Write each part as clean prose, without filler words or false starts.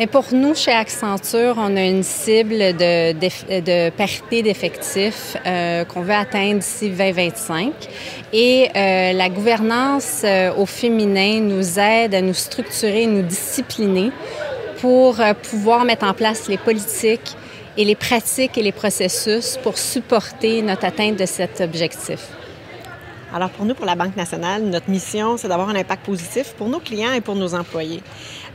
Mais pour nous, chez Accenture, on a une cible de parité d'effectifs qu'on veut atteindre d'ici 2025. Et la gouvernance au féminin nous aide à nous structurer, nous discipliner pour pouvoir mettre en place les politiques et les pratiques et les processus pour supporter notre atteinte de cet objectif. Alors pour nous, pour la Banque nationale, notre mission, c'est d'avoir un impact positif pour nos clients et pour nos employés.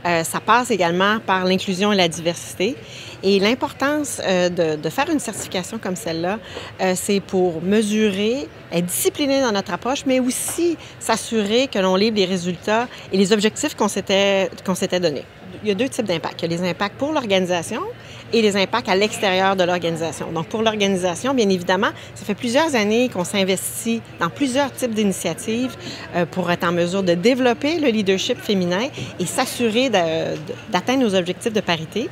Ça passe également par l'inclusion et la diversité. Et l'importance de faire une certification comme celle-là, c'est pour mesurer, être discipliné dans notre approche, mais aussi s'assurer que l'on livre les résultats et les objectifs qu'on s'était donnés. Il y a deux types d'impacts. Il y a les impacts pour l'organisation et les impacts à l'extérieur de l'organisation. Donc, pour l'organisation, bien évidemment, ça fait plusieurs années qu'on s'investit dans plusieurs types d'initiatives pour être en mesure de développer le leadership féminin et s'assurer d'atteindre nos objectifs de parité.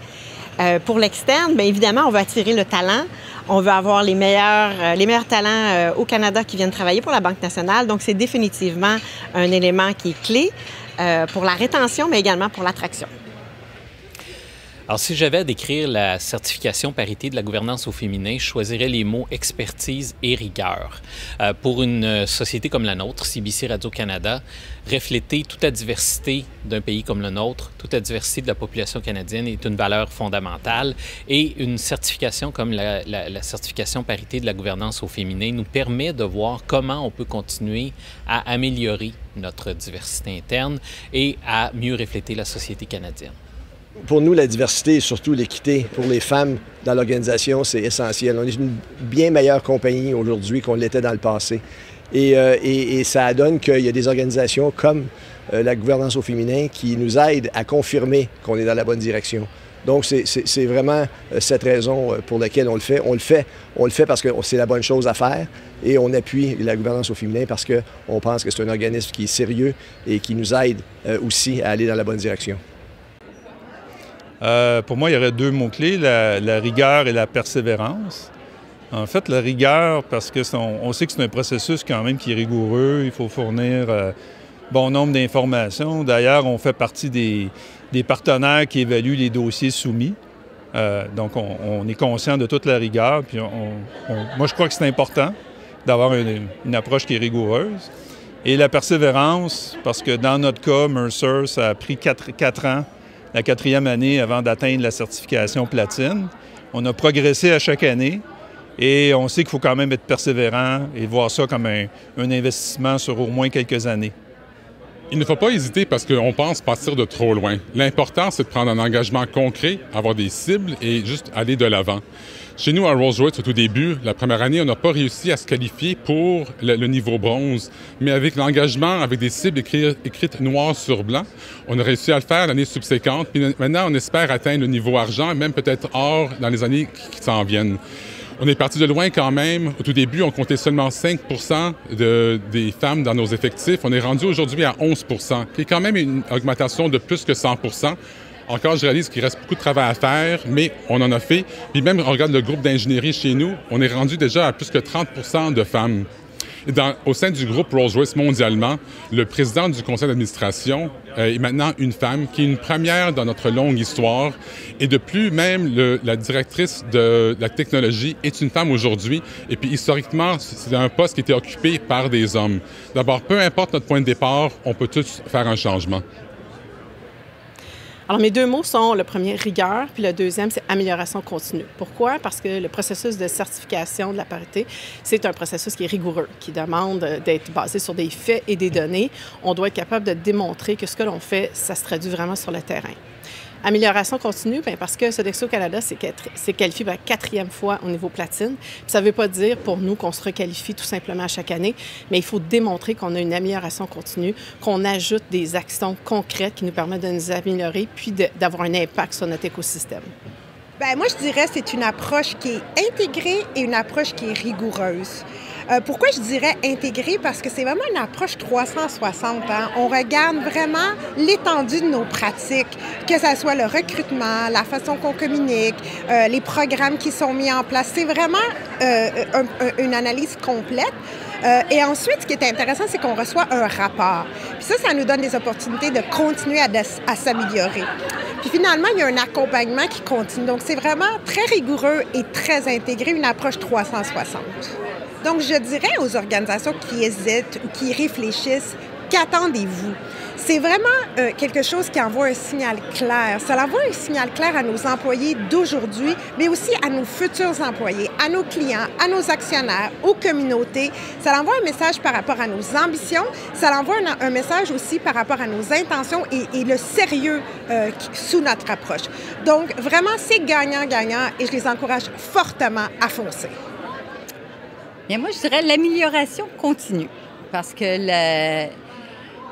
Pour l'externe, bien évidemment, on veut attirer le talent. On veut avoir les meilleurs talents au Canada qui viennent travailler pour la Banque nationale. Donc, c'est définitivement un élément qui est clé pour la rétention, mais également pour l'attraction. Alors, si j'avais à décrire la certification parité de la gouvernance au féminin, je choisirais les mots expertise et rigueur. Pour une société comme la nôtre, CBC Radio-Canada, refléter toute la diversité d'un pays comme le nôtre, toute la diversité de la population canadienne est une valeur fondamentale et une certification comme la certification parité de la gouvernance au féminin nous permet de voir comment on peut continuer à améliorer notre diversité interne et à mieux refléter la société canadienne. Pour nous, la diversité et surtout l'équité pour les femmes dans l'organisation, c'est essentiel. On est une bien meilleure compagnie aujourd'hui qu'on l'était dans le passé. Et ça donne qu'il y a des organisations comme la gouvernance au féminin qui nous aident à confirmer qu'on est dans la bonne direction. Donc, c'est vraiment cette raison pour laquelle on le fait. On le fait parce que c'est la bonne chose à faire et on appuie la gouvernance au féminin parce qu'on pense que c'est un organisme qui est sérieux et qui nous aide aussi à aller dans la bonne direction. Pour moi, il y aurait deux mots-clés, la rigueur et la persévérance. En fait, la rigueur, parce qu'on sait que c'est un processus quand même qui est rigoureux, il faut fournir bon nombre d'informations. D'ailleurs, on fait partie des partenaires qui évaluent les dossiers soumis. Donc, on est conscient de toute la rigueur. Puis moi, je crois que c'est important d'avoir une approche qui est rigoureuse. Et la persévérance, parce que dans notre cas, Mercer, ça a pris 4 ans, la 4e année avant d'atteindre la certification platine. On a progressé à chaque année et on sait qu'il faut quand même être persévérant et voir ça comme un investissement sur au moins quelques années. Il ne faut pas hésiter parce qu'on pense partir de trop loin. L'important, c'est de prendre un engagement concret, avoir des cibles et juste aller de l'avant. Chez nous, à Rolls-Royce, au tout début, la première année, on n'a pas réussi à se qualifier pour le niveau bronze. Mais avec l'engagement, avec des cibles écrites noir sur blanc, on a réussi à le faire l'année subséquente. Puis maintenant, on espère atteindre le niveau argent et même peut-être or dans les années qui s'en viennent. On est parti de loin quand même. Au tout début, on comptait seulement 5 des femmes dans nos effectifs. On est rendu aujourd'hui à 11 qui est quand même une augmentation de plus que 100 Encore, je réalise qu'il reste beaucoup de travail à faire, mais on en a fait. Puis même, on regarde le groupe d'ingénierie chez nous, on est rendu déjà à plus que 30 de femmes. Et au sein du groupe Rolls-Royce mondialement, le président du conseil d'administration est maintenant une femme, qui est une première dans notre longue histoire. Et de plus, même la directrice de la technologie est une femme aujourd'hui. Et puis historiquement, c'est un poste qui était occupé par des hommes. D'abord, peu importe notre point de départ, on peut tous faire un changement. Alors, mes deux mots sont le premier, rigueur, puis le deuxième, c'est amélioration continue. Pourquoi? Parce que le processus de certification de la parité, c'est un processus qui est rigoureux, qui demande d'être basé sur des faits et des données. On doit être capable de démontrer que ce que l'on fait, ça se traduit vraiment sur le terrain. Amélioration continue, bien parce que Sodexo Canada s'est qualifié pour la 4e fois au niveau platine. Puis ça ne veut pas dire pour nous qu'on se requalifie tout simplement à chaque année, mais il faut démontrer qu'on a une amélioration continue, qu'on ajoute des actions concrètes qui nous permettent de nous améliorer puis d'avoir un impact sur notre écosystème. Bien, moi, je dirais que c'est une approche qui est intégrée et une approche qui est rigoureuse. Pourquoi je dirais intégrée? Parce que c'est vraiment une approche 360. Hein? On regarde vraiment l'étendue de nos pratiques, que ce soit le recrutement, la façon qu'on communique, les programmes qui sont mis en place. C'est vraiment une analyse complète. Et ensuite, ce qui est intéressant, c'est qu'on reçoit un rapport. Puis ça nous donne des opportunités de continuer à s'améliorer. Puis finalement, il y a un accompagnement qui continue. Donc, c'est vraiment très rigoureux et très intégré, une approche 360. Donc, je dirais aux organisations qui hésitent ou qui réfléchissent, qu'attendez-vous? C'est vraiment quelque chose qui envoie un signal clair. Ça envoie un signal clair à nos employés d'aujourd'hui, mais aussi à nos futurs employés, à nos clients, à nos actionnaires, aux communautés. Ça envoie un message par rapport à nos ambitions. Ça envoie un message aussi par rapport à nos intentions et le sérieux sous notre approche. Donc, vraiment, c'est gagnant-gagnant et je les encourage fortement à foncer. Bien, moi, je dirais l'amélioration continue parce que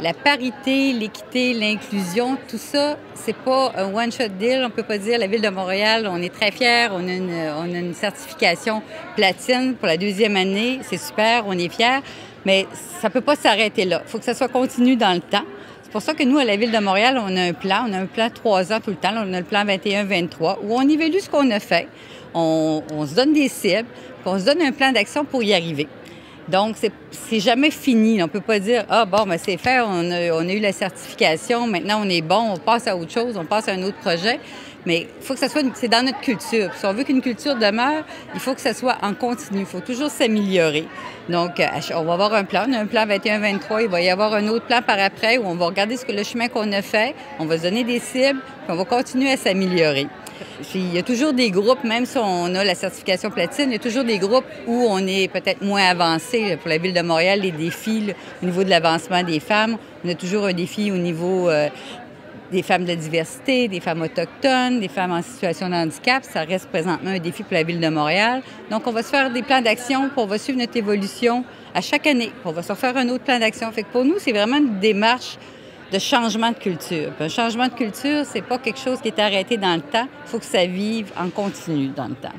la parité, l'équité, l'inclusion, tout ça, c'est pas un one-shot deal. On peut pas dire la Ville de Montréal, on est très fiers, on a une certification platine pour la 2e année. C'est super, on est fiers, mais ça peut pas s'arrêter là. Il faut que ça soit continu dans le temps. C'est pour ça que nous, à la Ville de Montréal, on a un plan 3 ans tout le temps. On a le plan 21-23 où on évalue ce qu'on a fait. On se donne des cibles, puis on se donne un plan d'action pour y arriver. Donc, c'est jamais fini. On ne peut pas dire « Ah, bon, ben c'est fait, on a eu la certification, maintenant on est bon, on passe à autre chose, on passe à un autre projet. » Mais il faut que ça soit... C'est dans notre culture. Si on veut qu'une culture demeure, il faut que ça soit en continu. Il faut toujours s'améliorer. Donc, on va avoir un plan. On a un plan 21-23. Il va y avoir un autre plan par après où on va regarder le chemin qu'on a fait. On va se donner des cibles, puis on va continuer à s'améliorer. Il y a toujours des groupes, même si on a la certification platine, il y a toujours des groupes où on est peut-être moins avancé. Pour la Ville de Montréal, les défis au niveau de l'avancement des femmes, on a toujours un défi au niveau des femmes de diversité, des femmes autochtones, des femmes en situation de handicap. Ça reste présentement un défi pour la Ville de Montréal. Donc, on va se faire des plans d'action, puis on va suivre notre évolution à chaque année. Puis on va se refaire un autre plan d'action. Fait que pour nous, c'est vraiment une démarche de changement de culture. Puis un changement de culture, c'est pas quelque chose qui est arrêté dans le temps. Il faut que ça vive en continu dans le temps.